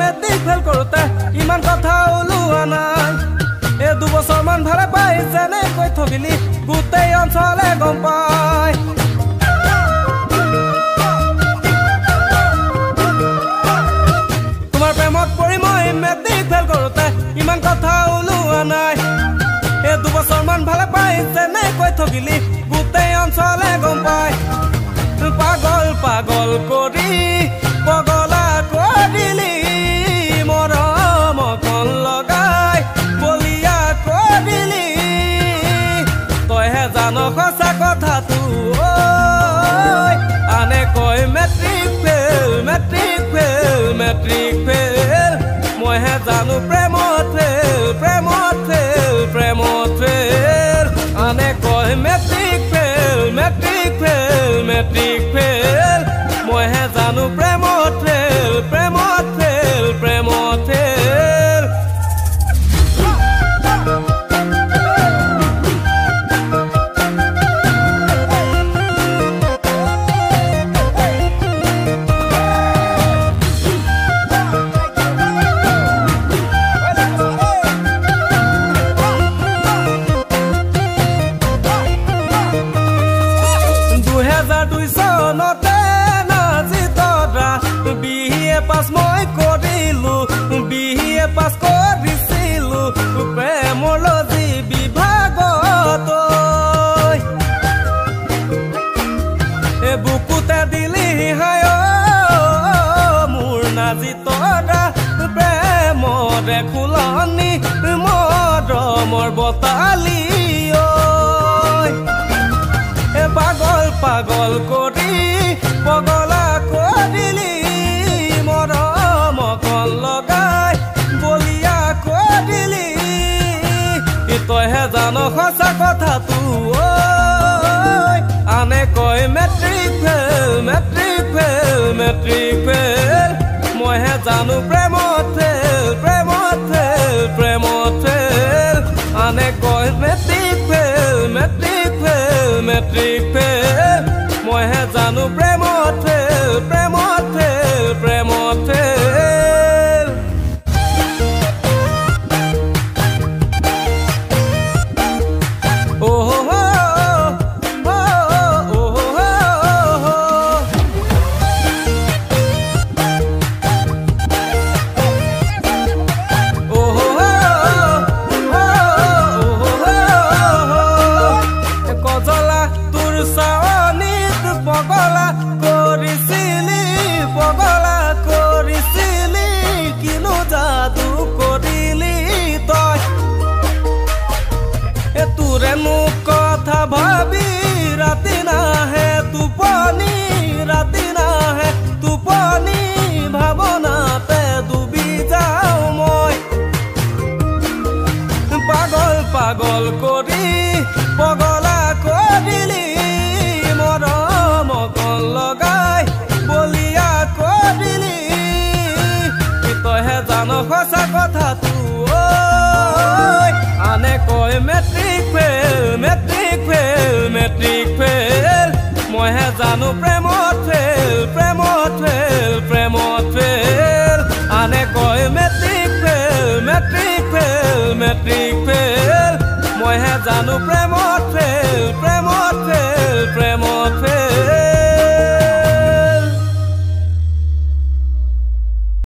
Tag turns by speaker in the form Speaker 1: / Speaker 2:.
Speaker 1: matric fail কৰোঁতে ইমান কথা ওলোৱা নাই এই 2 বছৰমান ভালে পাই যেনেকৈ ঠগিলি গোটেই অঞ্চলে গম পায় তোমাৰ প্ৰেমত পৰি মই মেট্ৰিক ফেল কৰোঁতে ইমান কথা ওলোৱা নাই এই 2 বছৰমান ভালে পাই যেনেকৈ ঠগিলি গোটেই অঞ্চলে গম পায় পাগল পাগল কৰি পগলা কৰিলি মৰম কণ লগাই বলিয়া কৰিলি তইহে জান সঁচা কথাটো আনে কয় matric fail matric fail matric fail মইহে জানো প্ৰেমত ফেল প্ৰেমত ফেল প্ৰেমত ফেল আনে কয় matric fail matric fail matric fail মইহে জানো প্ৰেমত ফেল প্ৰেমত ফেল প্ৰেমত ফেল পাছ মই কৰিলো বিয়ে পাছ কৰিছিলো প্ৰেমলজি বিভাগত এ বুকুতে দিলি হায় মোৰ নাজি তৰা প্ৰেমৰে খুলনি মৰমৰ বতালি এ পাগল পাগল কৰি পগলা কৰিলি মৰম কণ লগাই বলিয়া কৰিলি তইহে জান সঁচা কথাটো আনে কয় matric fail matric fail matric fail মইহে জানো প্ৰেমত ফেল প্ৰেমত ফেল প্ৰেমত ফেল আনে কয় matric fail matric fail matric fail মইহে জানো প্ৰেমত ফেল প্ৰেমত ফেল প্ৰেমত ফেল পগলা কৰিছিলি কিনো যাদু কৰিলি তই এ তোৰেনো কথা ভাবি ৰাতি নাহে টোপনি ৰাতি নাহে টোপনি ভাৱনাতে ডুবি যাওঁ মই পাগল পাগল কৰি পগলা কৰিলি মৰম কণ লগাই বলিয়া কৰিলি তইহে জান সঁচা কথাটো আনে কয় matric fail matric fail matric fail মইহে জানো প্ৰেমত ফেল প্ৰেমত ফেল প্ৰেমত ফেল আনে কয় matric fail matric fail matric fail মইহে জানো প্ৰেমত